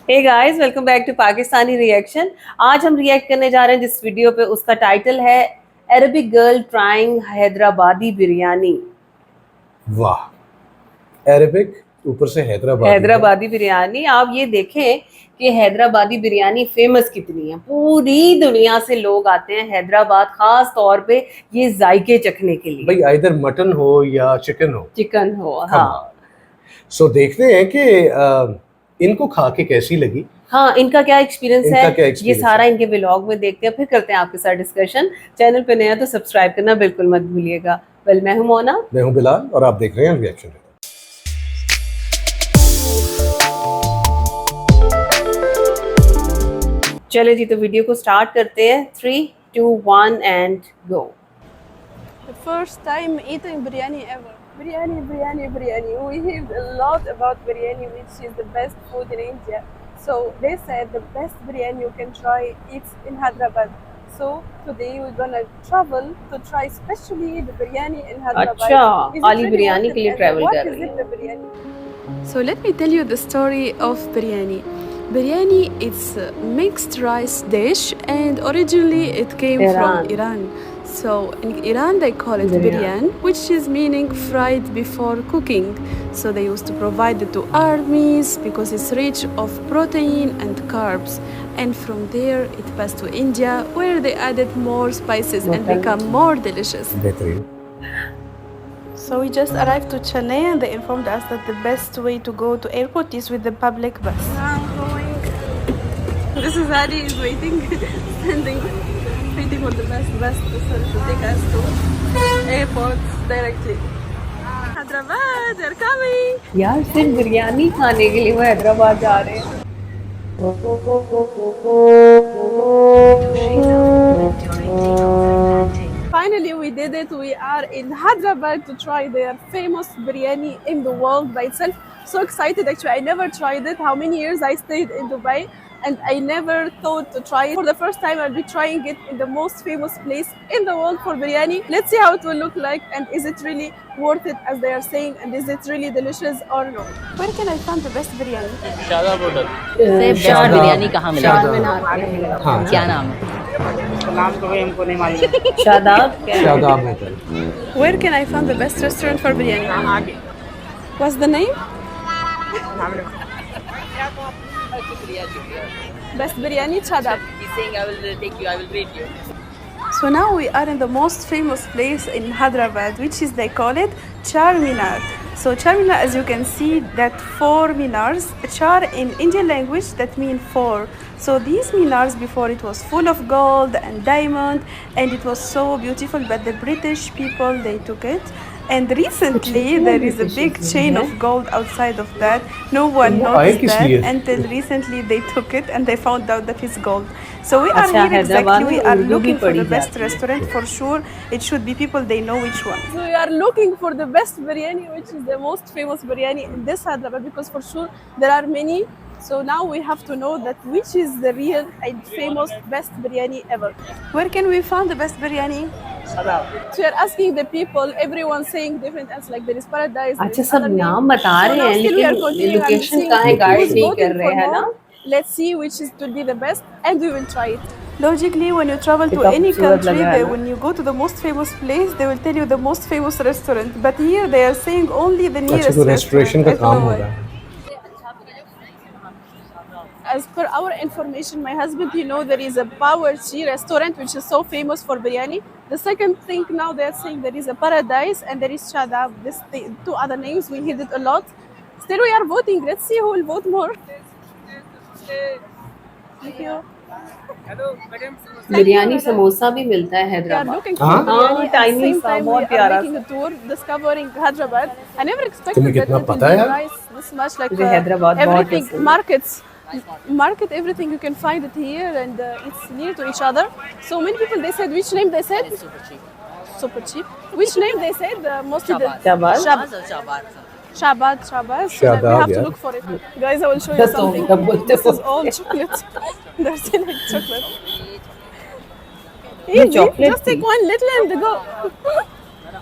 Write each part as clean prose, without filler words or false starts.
Hey guys, welcome back to Pakistani reaction. आज हम react करने जा रहे हैं जिस वीडियो पे, उसका टाइटल है Arabic girl trying Hyderabadi biryani. वाह, अरेबिक ऊपर से हैदराबादी बिरयानी। आप ये देखें कि हैदराबादी बिरयानी फेमस कितनी है। पूरी दुनिया से लोग आते हैं हैदराबाद खास तौर पे ये जायके चखने के लिए। भाई इधर मटन हो या चिकन हो। हाँ। सो देखते हैं कि इनको खा के कैसी लगी। हाँ, इनका क्या एक्सपीरियंस है, ये सारा है? इनके व्लॉग में देखते हैं, फिर करते हैं आपके साथ डिस्कशन। चैनल पे नया तो सब्सक्राइब करना बिल्कुल मत भूलिएगा। वेल, मैं हूं मोना, मैं हूं बिलाल और आप देख रहे हैं रिएक्शन। चले जी, तो वीडियो को स्टार्ट करते हैं। 3, 2, 1 and go. The first time eating biryani ever. Biryani. We heard a lot about biryani, which is the best food in India. So they said the best biryani you can try it's in Hyderabad. So today we're gonna travel to try especially the biryani in Hyderabad. अच्छा, Is it खाली really biryani worth के लिए it? And travel what कर is रही it, है। the biryani? So let me tell you the story of biryani. Biryani it's a mixed rice dish and originally it came from Iran. So in Iran they call it biryan, which is meaning fried before cooking. So they used to provide it to armies because it's rich of protein and carbs. And from there it passed to India where they added more spices and become more delicious. So we just arrived to Chennai and they informed us that the best way to go to airport is with the public bus. I'm going. This is Adi is waiting, waiting for the bus to take us to airport directly. Hyderabad, they're coming. यार, सिर्फ बिरयानी खाने के लिए वो हैदराबाद जा रहे हैं। Finally, we did it. We are in Hyderabad to try their famous biryani in the world by itself. So excited, actually. I never tried it. How many years I stayed in Dubai and I never thought to try it. For the first time, I'll be trying it in the most famous place in the world for biryani. Let's see how it will look like and is it really worth it as they are saying and is it really delicious or no. Where can I find the best biryani? Shadab hotel से best biryani कहाँ मिलेगी? हाँ, क्या नाम है? नाम तो भाई हमको नहीं मालूम। Shadab hotel. Where can I find the best restaurant for biryani? What's the name? Best biryani Chadab. He's saying I will take you, I will rate you. So now we are in the most famous place in Hyderabad, which is, they call it Char Minar. So Char Minar, as you can see, that 4 minars. Char in Indian language that means 4. So these minars before it was full of gold and diamond and it was so beautiful, but the British people, they took it. And recently there is a big chain of gold outside of that. No one noticed that until recently they took it and they found out that it's gold. So we are here exactly, we are looking for the best restaurant for sure. It should be people, they know which one. So we are looking for the best biryani, which is the most famous biryani in this Hyderabad, because for sure there are many. So now we have to know that which is the real and famous best biryani ever. Where can we find the best biryani? So we are asking the people, everyone saying different answers, like there is Paradise. अच्छा, सब नाम बता रहे हैं लेकिन location कहाँ है guide नहीं कर रहे हैं ना। Let's see which is to be the best and we will try it. Logically, when you travel to any country, when you go to the most famous place, they will tell you the most famous restaurant. But here they are saying only the nearest restaurant. As per our information, my husband, there is a Bawarchi restaurant which is so famous for biryani. The second thing now they are saying there is a Paradise and there is Shadab. These 2 other names, we heard it a lot. Still we are voting. Let's see who will vote more. Thank you. Biryani samosa भी मिलता है हैदराबाद। हाँ, tiny सा, बहुत प्यारा। Making a tour, discovering Hyderabad. I never expected that it would be nice this much, like everything, market, everything you can find it here and it's near to each other. So many people, they said, which name they said? Super cheap. Which name they said? Mostly the Shabad. So we have to look for it. Guys, I will show you something. This is all chocolate. They're selling chocolate. Easy. Just take one little and go.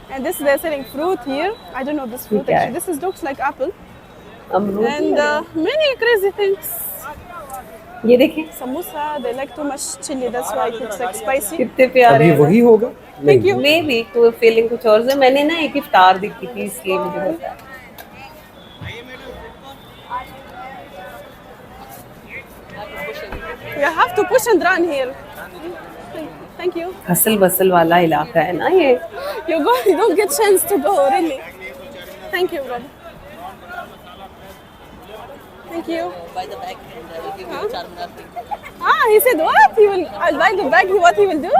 And this, they're selling fruit here. I don't know this fruit actually. This looks like apple. And many crazy things. ये देखें Samosa, they like too much chili, that's why it looks like spicy. कितने अब प्यारे ये हैं वही होगा नहीं you. मे भी तो फीलिंग कुछ और से मैंने ना एक इफ्तार देखी थी इसलिए मुझे पता है You have to push and run here. Thank you. Hustle bustle वाला इलाका है ना ये You don't get chance to go, really. Thank you, brother. Thank you. Buy the bag and I will give you Charminar free. Ah, he said what? I'll buy the bag. What he will do?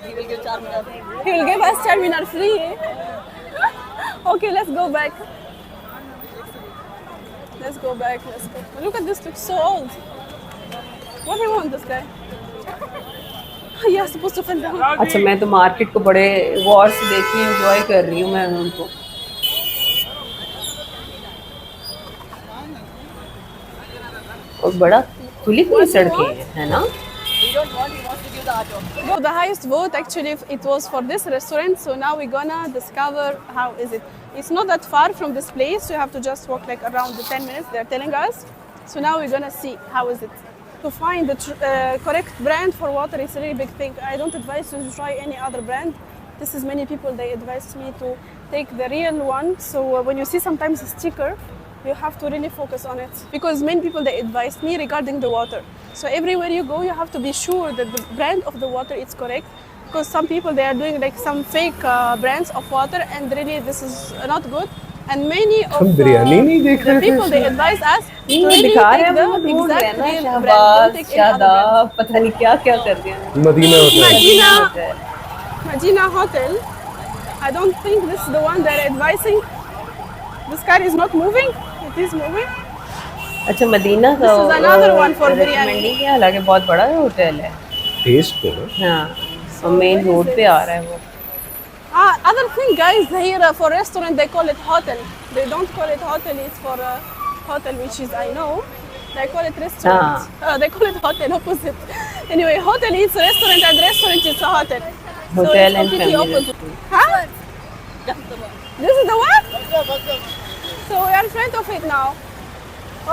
He will give Charminar free. He will give us Charminar free. Okay, let's go back. Let's go back. Let's go. Look at this. Looks so old. What do you want, this guy? Yeah, supposed to fall down. अच्छा मैं तो market को बड़े गौर से देख के enjoy कर रही हूँ मैं उनको और बड़ा खुली खुली सड़कें हैं है ना We don't want, he wants to give the auto. So the highest vote actually it was for this restaurant. So now we're gonna discover how is it. It's not that far from this place. You have to just walk like around the 10 minutes. They're telling us. So now we're gonna see how is it. To find the correct brand for water is a really big thing. I don't advise you to try any other brand. This is many people they advise me to take the real one. So when you see sometimes a sticker, you have to really focus on it because many people they advised me regarding the water. So everywhere you go, you have to be sure that the brand of the water is correct because some people they are doing like some fake brands of water and really this is not good. And many of हम बिरयानी नहीं देख the रहे थे people they इसमें? advise us to ये really दिखा रहे take हैं हम the ढूंढ रहे हैं exact ना real brand. Don't Shahbaz take any other brand. Shadab पता नहीं क्या क्या कर रहे हैं मदीना होता है Medina, होता है। Medina Hotel. I don't think this is the one they're advising. This car is not moving. It is moving. अच्छा मदीना का This is another one for biryani. recommend किया हालांकि बहुत बड़ा होटल है टेस्ट पे ना हाँ और मेन रोड पे आ रहा है वो Other thing, guys, here for restaurant they call it hotel. They don't call it hotel. It's for hotel, which is I know. They call it restaurant. They call it hotel opposite. Anyway, hotel is restaurant and restaurant is a hotel. So Hotel it's and completely family opposite. Huh? This is the one? So we are in front of it now.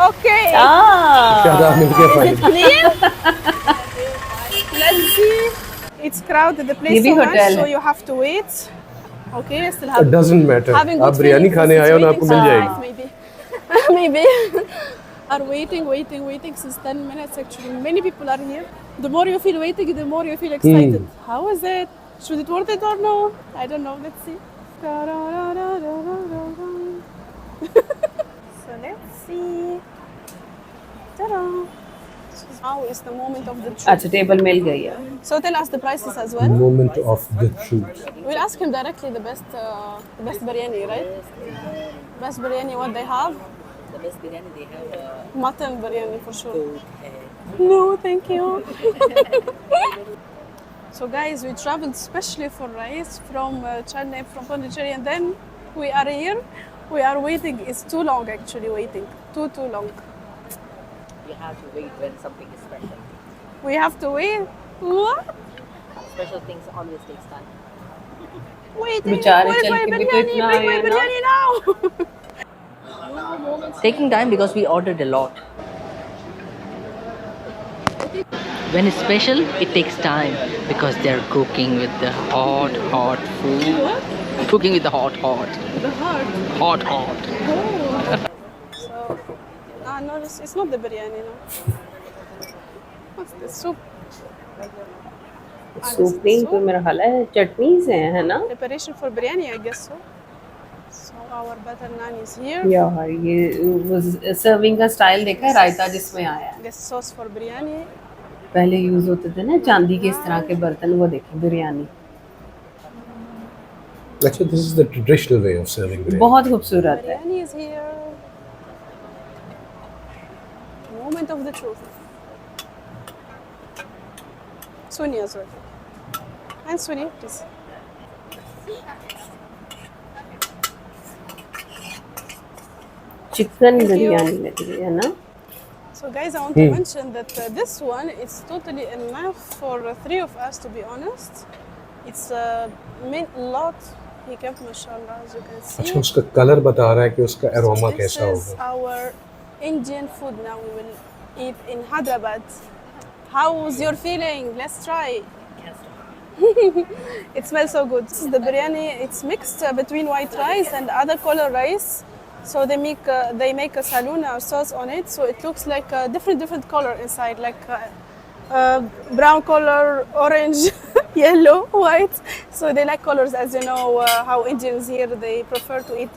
Okay. Shadab ने क्या Is it file clean? Let's see. It's crowded. The ये place भी so much, hotel so है। you have to wait. Okay, I still have. Doesn't matter Having आप good biryani feelings, खाने it's आए हो ना waiting आपको मिल so जाएगी nice, maybe. Maybe. Are waiting since 10 minutes actually. Many people are here. The more you feel waiting, the more you feel excited. How is it? Should it worth it or no? I don't know. Let's see. So let's see. Ta-da. Now is the moment of the truth. अच्छा table मिल गई है So tell us the prices as well. Moment of the truth We'll ask him directly the best biryani, right? Best biryani, what they have? The best biryani they have Mutton biryani for sure. goat and No, thank you. So guys, we traveled specially for rice from Chennai, from Pondicherry, and then we are here. We are waiting. It's too long actually waiting. Too long. you have to wait when something is special. We have to wait. What? Special things always takes time. Waiting. बेचारे Where's चल my के भी तो biryani? इतना Bring my आए हैं ना। biryani now. Taking time because we ordered a lot. When it's special, it takes time because they're cooking with the hot food. Cooking with the hot. The heart. Hot. So, no, it's not the biryani, no. What's this soup? Soup नहीं तो मेरा ख्याल है चटनी से है ना Preparation for biryani, I guess so. So our butter naan is here. यार ये सर्विंग का स्टाइल देखा है रायता जिसमें आया है This sauce for biryani. पहले यूज होते थे ना चांदी के इस तरह के बर्तन वो देखें बिरयानी अच्छा this is the traditional way of serving biryani बहुत खूबसूरत है Biryani is here. Moment of the truth. Sunni as well. And Sunni, please. Chicken biryani लग रही है ना So guys, I want to mention that this one is totally enough for three of us, to be honest. It's meant a lot. He kept mashallah, as you can see. अच्छा उसका colour बता रहा है कि उसका aroma This कैसा is होगा our Indian food now. We will eat in Hyderabad. How's your feeling? Let's try. It smells so good. This is the biryani. It's mixed between white rice and other color rice. So they make a saluna or sauce on it. So it looks like a different color inside, like brown color, orange, yellow, white. So they like colors, as you know how Indians here they prefer to eat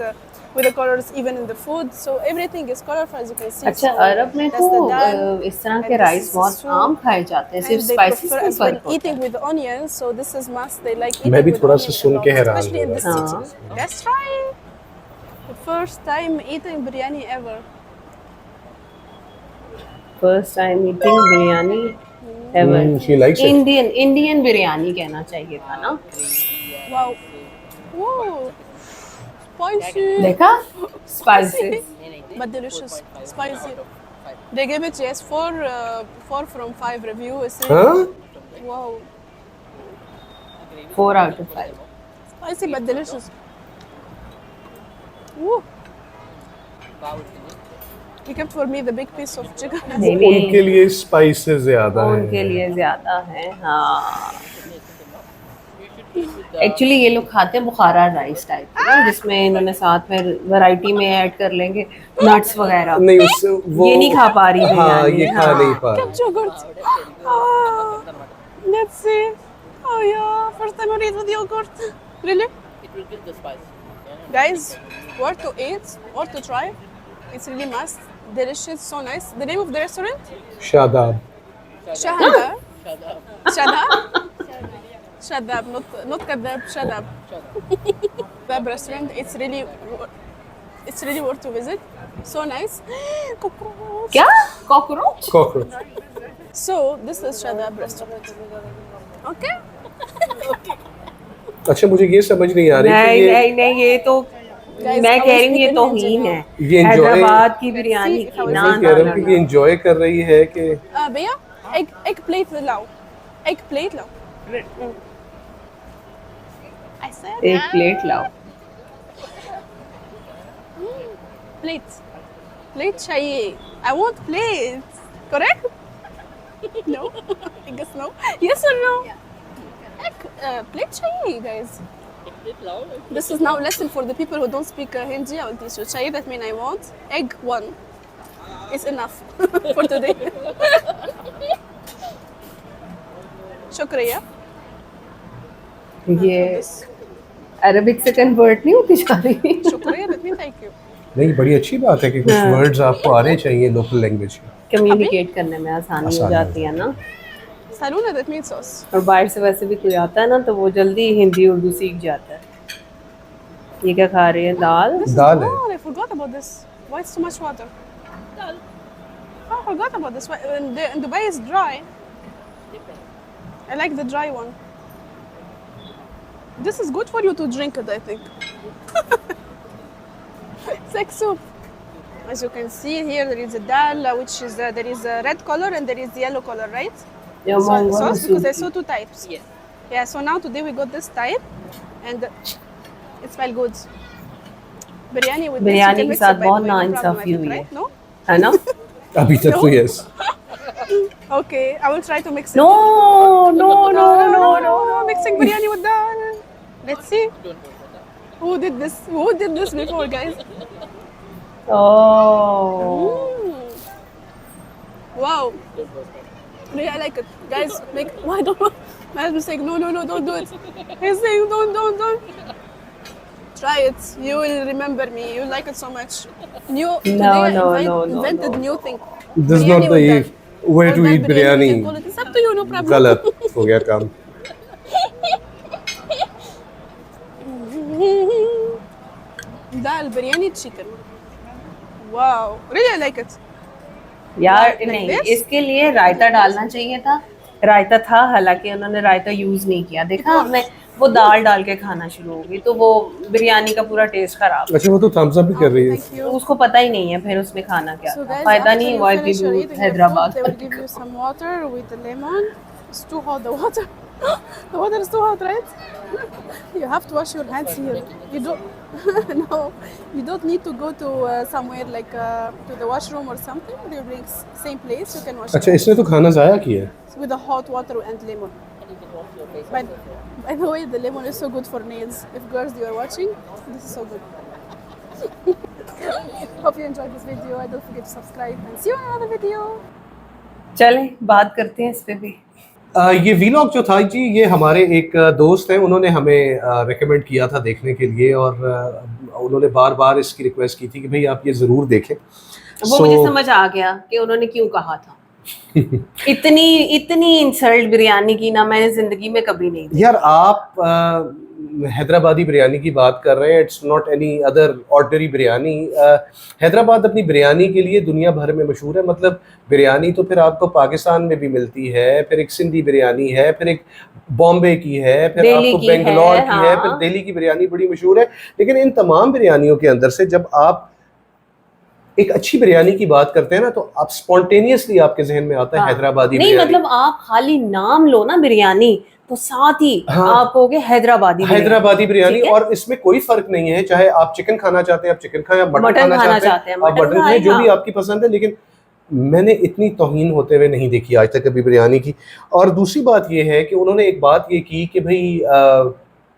with the colors even in the food. So everything is colorful, as you can see. अच्छा, So अरब में that's तो the dal. इस तरह and के this rice is बहुत soup. आम खाए जाते हैं, सिर्फ And they स्पाइसेस prefer में as well फर्क होता eating है। with onions, so this is must. They like eating मैं भी with थोड़ा सा onion सुन a lot, के हैरान especially हो in this रहा city. हूँ। Let's try. The first time eating biryani ever. First time eating biryani ever. She likes it. Indian biryani कहना चाहिए था ना। Wow. Whoa. Spicy. देखा, spices. But delicious. Spicy. They gave it yes 4 from 5 review. It's really, Huh? wow. 4 out of 5। Spicy but delicious. Woo. You kept for me the big piece of chicken. नहीं उनके लिए spices ज्यादा वो है। उनके लिए ज्यादा है। हाँ, एक्चुअली ये लोग खाते हैं बुखारा राइस टाइप, जिसमें इन्होंने साथ में वैरायटी में ऐड कर लेंगे नट्स वगैरह। नहीं उससे वो ये नहीं खा पा रही हाँ बिरयानी। ये खा नहीं पा रही। Kept yogurt. Ah, let's see. Oh yeah, first time I eat with yogurt. Really? It will give the spice. Guys, where to eat or to try? It's really must. Delicious, so nice. The name of the restaurant? Shadab. Shahada. Shadab. Shadab, not kadab. Shadab. That restaurant, it's really worth to visit. So nice. Cockroach. क्या cockroach? Cockroach. So this is Shadab restaurant. Okay. अच्छा मुझे ये समझ नहीं आ रही नहीं कि ये नहीं नहीं, ये तो Guys, मैं I कह was रही हूँ ये speaking तौहीन in है ये enjoy- हैदराबाद की बिरयानी See, की। how is ना मैं it? कह ना रहा ना हूँ कि ना। ये एंजॉय कर रही है कि Bia, egg plate lao. Egg plate lao. I said एक प्लेट लाओ। plate. Plate chahiye. I want plates. Correct? No? I guess no. Yes or no? Egg, plate chahiye, guys. This is now lesson for the people who don't speak Hindi. I will teach you. Chahiye, that means I want. Egg 1. It's enough for today. Shukriya. ये Arabic से convert नहीं होती जा रही। Shukriya, that means thank you. नहीं बड़ी अच्छी बात है कि कुछ हाँ। वर्ड्स आपको आने चाहिए लोकल लैंग्वेज में। कम्युनिकेट करने में आसानी हो आसानी हो जाती है ना। Saluna, that means sauce. और बाहर से वैसे भी कोई आता है ना तो वो जल्दी हिंदी उर्दू सीख जाता है। ये क्या खा रही है? दाल। दाल है। Oh, I forgot about this. Why it's too much water? Oh, I forgot about this. In Dubai is dry. I like the dry one. This is good for you to drink it, I think. It's like soup. As you can see here, there is a dal, which is there is a red color and there is yellow color, right? जो So, मंगवा sauce because I soup saw 2 types. Yes. Yeah. So now today we got this type, and it smells good. Biryani with this, you biryani can के mix साथ it, by the बहुत way, no problem, नाइंसाफी I think, हुई है, right? No? है ना? अभी तक तो yes. Okay, I will try to mix it. No no no no no. Mixing biryani with dal. Let's see. Who did this? Who did this before, guys? Oh Wow. Really, I like it. Guys, make. Why don't? My husband's saying, no, don't do it. He's saying, don't. Try it. You will remember me. You like it so much. Today I invented new thing. This is not Biryani with the dal. way Or to dal eat biryani, you biryani। can call it. It's up to you, no problem. गलत हो गया काम। Dal biryani chicken. Wow. Really, I like it. यार Like नहीं, this? इसके लिए रायता डालना चाहिए था। रायता था, हालांकि उन्होंने रायता यूज नहीं किया। देखा आपने, वो दाल डाल के खाना शुरू हो गई तो वो बिरयानी का पूरा टेस्ट खराब। अच्छा वो तो थम्स अप भी कर रही है। Thank तो you. उसको पता ही नहीं है फिर उसने खाना क्या So था। guys, फायदा after नहीं you हुआ finish कि your वो eating your food, Hyderabad they will give you some water with the lemon. It's too hot, the water. The water is too hot, right? You have to wash your hands here. You don't. No, you don't need to go to somewhere like to the washroom or something. They bring same place. You can wash. अच्छा, इसने तो खाना ज़ाया किया है। With the hot water and lemon. By the way, the lemon is so good for nails. If girls you are watching, this is so good. Hope you enjoyed this video. Don't forget to subscribe and see you in another video. चलें बात करते हैं इस पे भी। ये vlog जो था जी, ये हमारे एक दोस्त हैं, उन्होंने हमें रेकमेंड किया था देखने के लिए, और उन्होंने बार बार इसकी रिक्वेस्ट की थी कि भाई आप ये ज़रूर देखें। वो मुझे समझ आ गया कि उन्होंने क्यों कहा था। इतनी इंसल्ट बिरयानी की ना मैंने जिंदगी में कभी नहीं दी। यार आप हैदराबादी बिरयानी की बात कर रहे हैं, it's not any other ordinary biryani. Hyderabad अपनी बिरयानी के लिए दुनिया भर में मशहूर है। मतलब बिरयानी तो फिर आपको पाकिस्तान में भी मिलती है, फिर एक सिंधी बिरयानी है, फिर एक बॉम्बे की है, फिर आपको बेंगलोर की है, फिर दिल्ली की बिरयानी बड़ी मशहूर है। लेकिन इन तमाम बिरयानियों के अंदर से जब आप एक अच्छी बिरयानी की बात करते हैं ना, तो आप स्पॉन्टेनियसली आपके जहन में आता है हैदराबादी नहीं, बिरयानी। मतलब आप खाली नाम लो ना बिरयानी, तो साथ ही आप कहोगे हैदराबादी बिरयानी। और इसमें कोई फर्क नहीं है, चाहे आप चिकन खाना चाहते हैं आप चिकन खाएं, आप मटन खाना चाहते हैं आप मटन खाएं, जो भी आपकी पसंद है। लेकिन मैंने इतनी तौहीन होते हुए नहीं देखी आज तक कभी बिरयानी की। और दूसरी बात ये है कि उन्होंने एक बात ये की कि भाई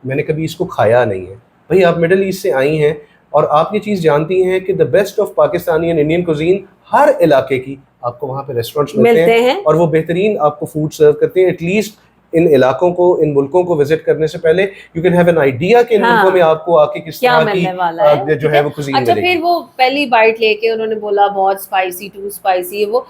मैंने कभी इसको खाया नहीं है। भाई आप मिडिल ईस्ट से आई हैं और आप ये चीज़ जानती हैं कि the best of Pakistani and Indian cuisine हर इलाके की आपको वहाँ पे रेस्टोरेंट्स मिलते हैं और वो बेहतरीन आपको फूड सर्व करते हैं। एटलीस्ट इन इलाकों को, इन मुल्कों को विजिट करने से पहले you can have an idea कि इन मुल्कों में आपको आके किस तरह की जो है वो कुजीन अच्छा मिलेगी। फिर वो पहली बाइट लेके उन्होंने बोला बहुत स्पाइसी, टू स्पाइसी। वो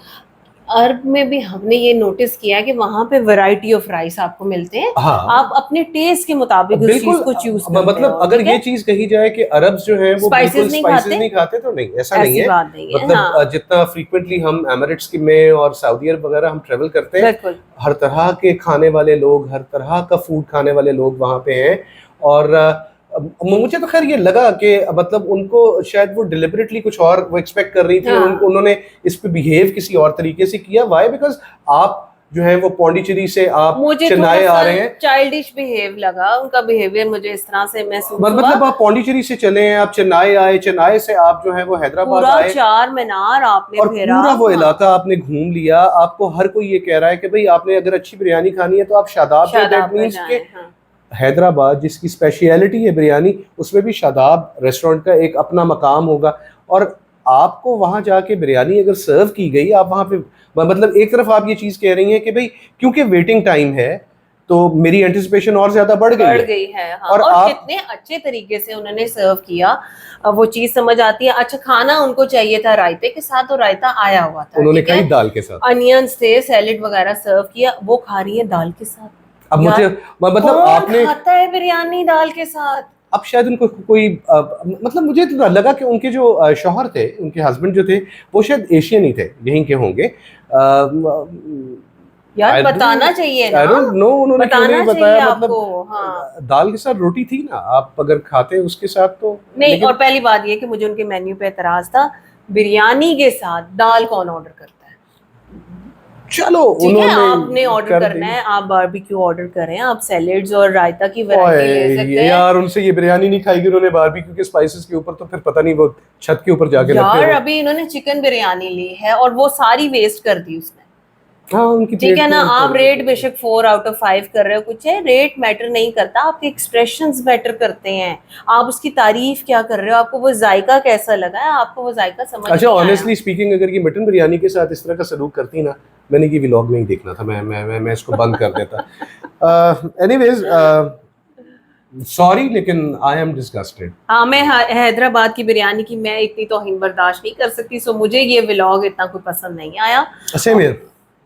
अरब में भी हमने ये नोटिस किया है कि वहाँ पे वैरायटी ऑफ राइस आपको मिलते हैं। हाँ, आप अपने टेस्ट के मुताबिक उस चीज को चूज करते हो। मतलब अगर ये चीज कही जाए कि अरब्स जो हैं वो बिल्कुल स्पाइसेस नहीं खाते, तो नहीं, ऐसा नहीं है। मतलब जितना फ्रीक्वेंटली हम एमिरेट्स में और सऊदी अरब वगैरह हम ट्रेवल करते हैं, हर तरह के खाने वाले लोग, हर तरह का फूड खाने वाले लोग वहाँ पे हैं। और मुझे तो खैर ये लगा कि मतलब उनको शायद वो डिलिबरेटली कुछ और वो एक्सपेक्ट कर रही थी। उन्होंने इस पे बिहेव किसी और तरीके से किया। वाई? बिकॉज आप जो है वो पौंडीचेरी से आप चेन्नई आ रहे हैं। चाइल्डिश बिहेव लगा उनका बिहेवियर, मुझे इस तरह से महसूस हुआ। मतलब आप पौंडीचेरी से चले हैं, आप चेन्नई आए, चेन्नई से आप जो है वो हैदराबाद आए, चार मीनार आपने और पूरा वो इलाका आपने घूम लिया। आपको हर कोई ये कह रहा है कि भाई आपने अगर अच्छी बिरयानी खानी है तो आप शादाब जाए। दैट मींस के हैदराबाद जिसकी स्पेशलिटी है बिरयानी, उसमें भी शादाब रेस्टोरेंट का एक अपना मकाम होगा। और आपको वहाँ जाके बिरयानी अगर सर्व की गई, आप वहाँ पे मतलब एक तरफ आप ये चीज़ कह रही हैं कि भाई क्योंकि वेटिंग टाइम है तो मेरी एंटिसिपेशन और ज्यादा बढ़ गई है। हाँ। और कितने अच्छे तरीके से उन्होंने सर्व किया, वो चीज समझ आती है। अच्छा खाना उनको चाहिए था रायते के साथ, और रायता आया हुआ था, उन्होंने कहीं दाल के साथ अनियंस थे, सैलेड वगैरह सर्व किया, वो खा रही है दाल के साथ। अब मुझे मतलब आपने खाता है बिरयानी दाल के साथ। अब शायद उनको कोई मतलब मुझे तो लगा कि उनके जो शौहर थे, उनके हस्बैंड जो थे, वो शायद एशियन ही थे, यहीं के होंगे। यार बताना चाहिए ना। I don't know, उन्होंने क्यों नहीं बताया। मतलब हाँ। दाल के साथ रोटी थी ना, आप अगर खाते उसके साथ तो नहीं। और पहली बात ये कि मुझे उनके मेन्यू पे एतराज था, बिरयानी के साथ दाल कौन ऑर्डर करता है? चलो उन्होंने आपने ऑर्डर करना है, आप बारबेक्यू ऑर्डर करें, आप सैलेड्स और रायता की वैरायटी ले सकते हैं। यार उनसे ये बिरयानी नहीं खाएगी उन्होंने बारबेक्यू के स्पाइसेस के ऊपर, तो फिर पता नहीं वो छत के ऊपर जाके यार अभी इन्होंने चिकन बिरयानी ली है और वो सारी वेस्ट कर दी उसने। हाँ, उनकी ठीक है ना। आप रेट बेशक 4 आउट ऑफ 5 कर रहे हो, कुछ है, रेट मैटर नहीं करता, आपके एक्सप्रेशंस मैटर करते हैं। आप उसकी तारीफ क्या कर रहे हो, आपको वो जायका कैसा लगा है, आपको वो जायका समझ अच्छा ऑनेस्टली स्पीकिंग, अगर ये मटन बिरयानी के साथ इस तरह का सलूक करती ना, मैंने ये व्लॉग नहीं देखना था, मैं इसको बंद कर देता। एनीवेज सॉरी, लेकिन आई एम डिस्गस्टेड। हाँ, मैं हैदराबाद की बिरयानी की मैं इतनी तौहीन बर्दाश्त नहीं कर सकती, सो मुझे ये व्लॉग इतना कोई पसंद नहीं आया।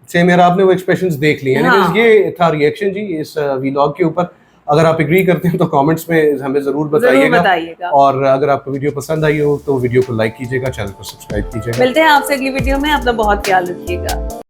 सेम यार, आपने वो एक्सप्रेशंस देख लिए। हाँ। ये था रिएक्शन जी इस व्लॉग के ऊपर। अगर आप एग्री करते हैं तो कमेंट्स में हमें जरूर बताइएगा। और अगर आपको वीडियो पसंद आई हो तो वीडियो को लाइक कीजिएगा, चैनल को सब्सक्राइब कीजिएगा। मिलते हैं आपसे अगली वीडियो में, अपना बहुत ख्याल रखिएगा।